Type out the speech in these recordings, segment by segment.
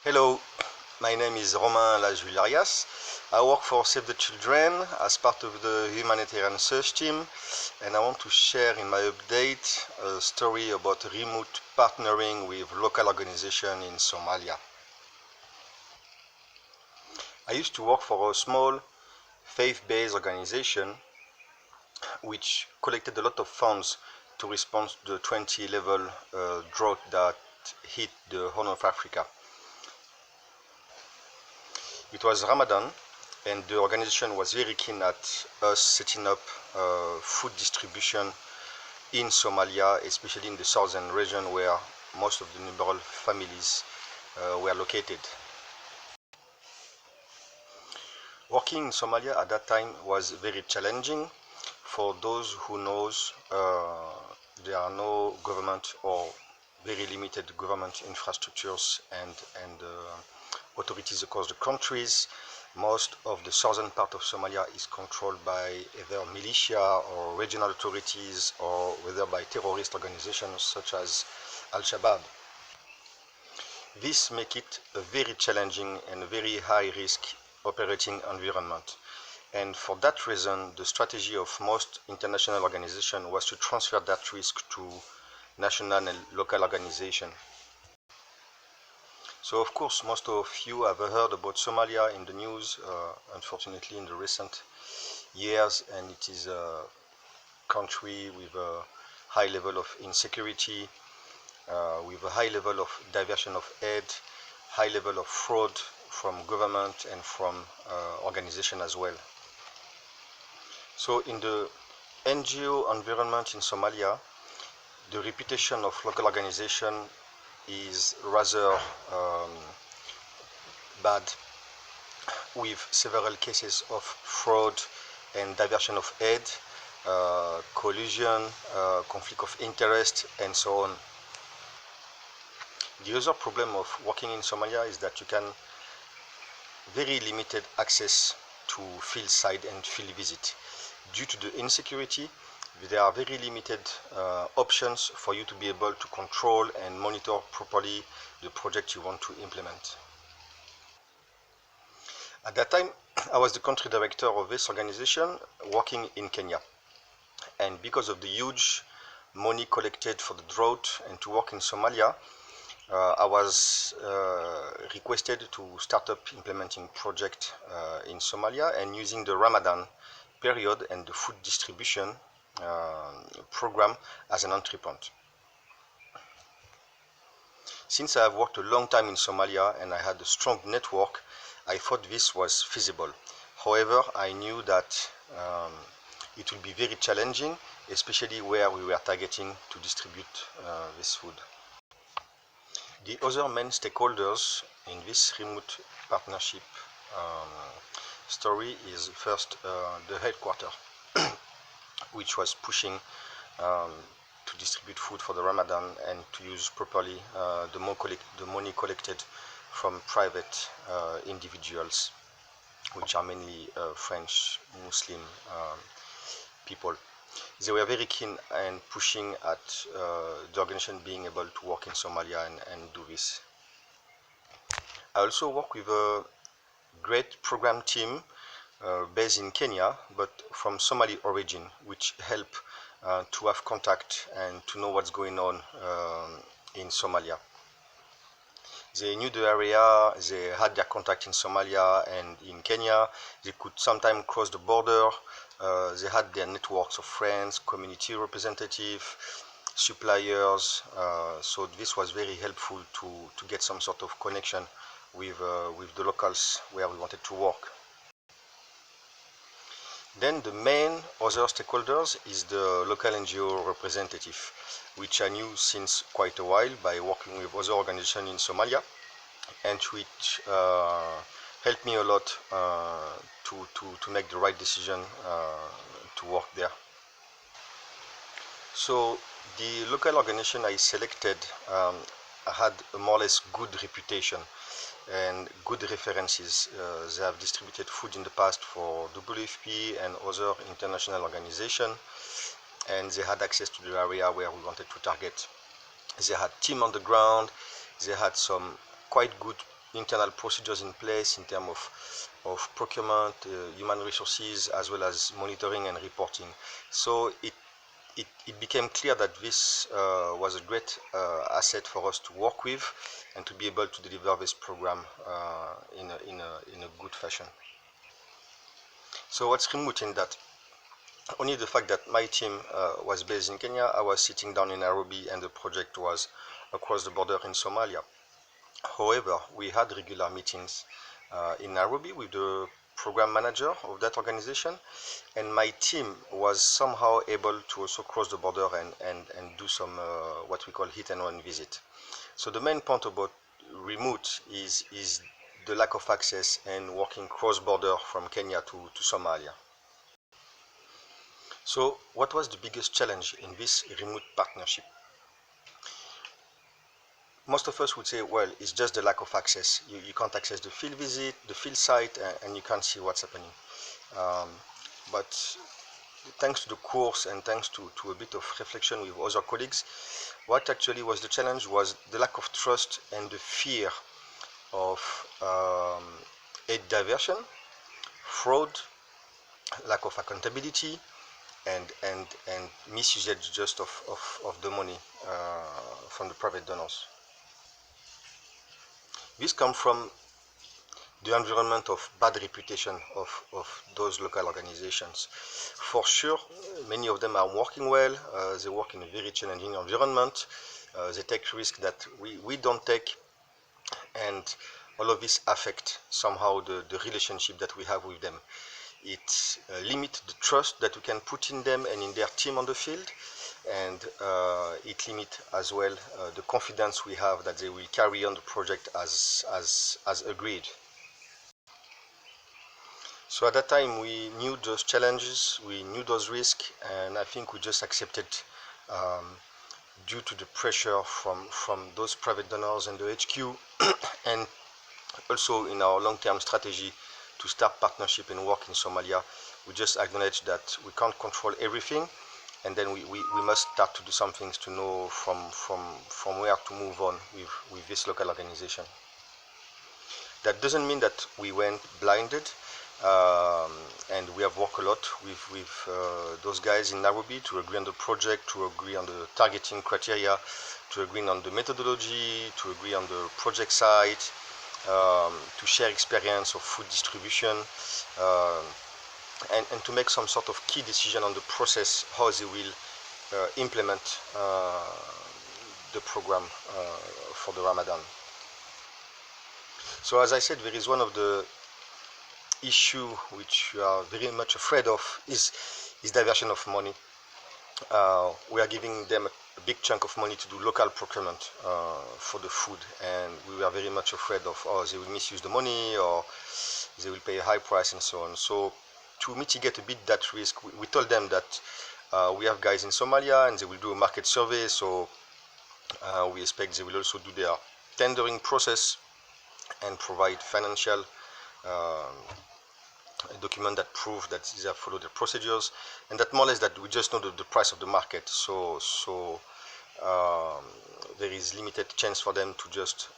Hello, my name is Romain Lajularias. I work for Save the Children as part of the humanitarian search team, and I want to share in my update a story about remote partnering with local organizations in Somalia. I used to work for a small faith-based organization which collected a lot of funds to respond to the 2011 drought that hit the Horn of Africa. It was Ramadan, and the organization was very keen at us setting up food distribution in Somalia, especially in the southern region where most of the numerous families were located. Working in Somalia at that time was very challenging. For those who knows, there are no government or very limited government infrastructures and authorities across the countries. Most of the southern part of Somalia is controlled by either militia or regional authorities or whether by terrorist organizations such as Al-Shabaab. This makes it a very challenging and very high risk operating environment. And for that reason, the strategy of most international organizations was to transfer that risk to national and local organizations. So of course, most of you have heard about Somalia in the news, unfortunately in the recent years, and it is a country with a high level of insecurity, with a high level of diversion of aid, high level of fraud from government and from organization as well. So in the NGO environment in Somalia, the reputation of local organization is rather bad, with several cases of fraud and diversion of aid, collusion, conflict of interest, and so on. The other problem of working in Somalia is that you can very limited access to field site and field visit. Due to the insecurity, there are very limited options for you to be able to control and monitor properly the project you want to implement. At that time, I was the country director of this organization working in Kenya. And because of the huge money collected for the drought and to work in Somalia, I was requested to start up implementing project in Somalia and using the Ramadan period and the food distribution program as an entry point. Since I have worked a long time in Somalia and I had a strong network, I thought this was feasible. However, I knew that it will be very challenging, especially where we were targeting to distribute this food. The other main stakeholders in this remote partnership story is first the headquarters, which was pushing to distribute food for the Ramadan and to use properly the money collected from private individuals, which are mainly French Muslim people. They were very keen and pushing at the organization being able to work in Somalia and do this. I also work with a great program team based in Kenya, but from Somali origin, which help to have contact and to know what's going on in Somalia. They knew the area, they had their contact in Somalia and in Kenya. They could sometimes cross the border. They had their networks of friends, community representatives, suppliers. So this was very helpful to get some sort of connection with the locals where we wanted to work. Then the main other stakeholders is the local NGO representative, which I knew since quite a while by working with other organizations in Somalia, and which helped me a lot to make the right decision to work there. So the local organization I selected had a more or less good reputation and good references. They have distributed food in the past for WFP and other international organizations, and they had access to the area where we wanted to target. They had team on the ground. They had some quite good internal procedures in place in terms of procurement, human resources, as well as monitoring and reporting. So it became clear that this was a great asset for us to work with and to be able to deliver this program in a good fashion. So what's remote in that? Only the fact that my team was based in Kenya, I was sitting down in Nairobi, and the project was across the border in Somalia. However, we had regular meetings in Nairobi with the program manager of that organization, and my team was somehow able to also cross the border and do some what we call hit and run visit. So the main point about remote is the lack of access and working cross border from Kenya to Somalia. So what was the biggest challenge in this remote partnership? Most of us would say, well, it's just the lack of access. You can't access the field visit, the field site, and you can't see what's happening. But thanks to the course and thanks to a bit of reflection with other colleagues, what actually was the challenge was the lack of trust and the fear of aid diversion, fraud, lack of accountability, and misusage just of the money from the private donors. This comes from the environment of bad reputation of those local organizations. For sure, many of them are working well, they work in a very challenging environment, they take risks that we don't take, and all of this affect somehow the relationship that we have with them. It limits the trust that we can put in them and in their team on the field, and it limits as well the confidence we have that they will carry on the project as agreed. So at that time we knew those challenges, we knew those risks, and I think we just accepted due to the pressure from those private donors and the HQ and also in our long-term strategy to start partnership and work in Somalia, we just acknowledge that we can't control everything, and then we must start to do some things to know from where to move on with this local organization. That doesn't mean that we went blinded, and we have worked a lot with those guys in Nairobi to agree on the project, to agree on the targeting criteria, to agree on the methodology, to agree on the project site, to share experience of food distribution, and to make some sort of key decision on the process, how they will implement the program for the Ramadan. So as I said, there is one of the issue which we are very much afraid of is diversion of money. We are giving them a big chunk of money to do local procurement for the food, and we are very much afraid of, they will misuse the money or they will pay a high price and so on. So to mitigate a bit that risk, we told them that we have guys in Somalia and they will do a market survey, so we expect they will also do their tendering process and provide financial a document that prove that they have followed the procedures, and that more or less that we just know the price of the market. So there is limited chance for them to just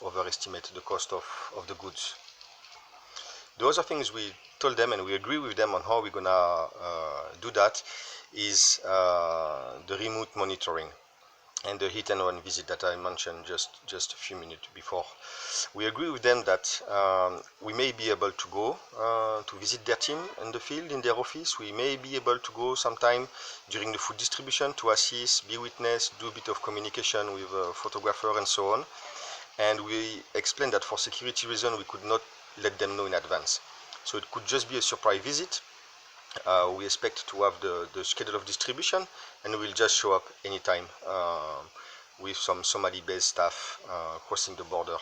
overestimate the cost of the goods. The other things we told them, and we agree with them on how we're gonna do that, is the remote monitoring and the hit and run visit that I mentioned just a few minutes before. We agree with them that we may be able to go to visit their team in the field, in their office. We may be able to go sometime during the food distribution to assist, be witness, do a bit of communication with a photographer and so on. And we explained that for security reasons we could not let them know in advance. So it could just be a surprise visit. We expect to have the schedule of distribution, and we'll just show up anytime with some Somali-based staff crossing the border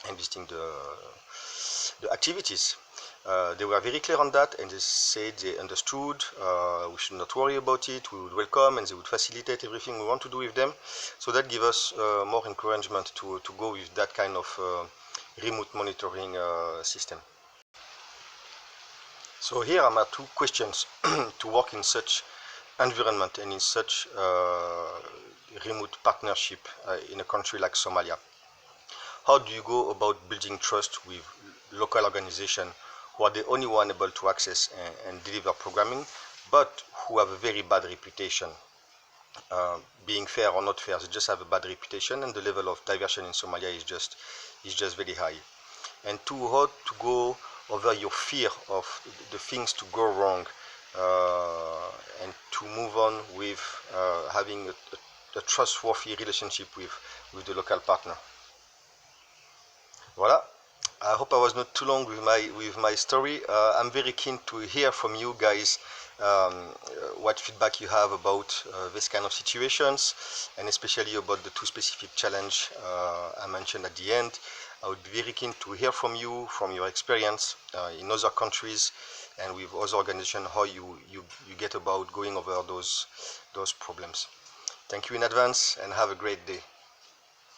and visiting the activities. They were very clear on that, and they said they understood, we should not worry about it, we would welcome and they would facilitate everything we want to do with them. So that gives us more encouragement to go with that kind of remote monitoring system. So here are my two questions to work in such environment and in such remote partnership in a country like Somalia. how do you go about building trust with local organizations who are the only one able to access and deliver programming, but who have a very bad reputation? Being fair or not fair, they just have a bad reputation, and the level of diversion in Somalia is just very high. And two, how to go over your fear of the things to go wrong, and to move on with having a trustworthy relationship with the local partner. Voilà. I hope I was not too long with my story. I'm very keen to hear from you guys what feedback you have about this kind of situations, and especially about the two specific challenge I mentioned at the end. I would be very keen to hear from you, from your experience in other countries and with other organizations, how you get about going over those problems. Thank you in advance and have a great day.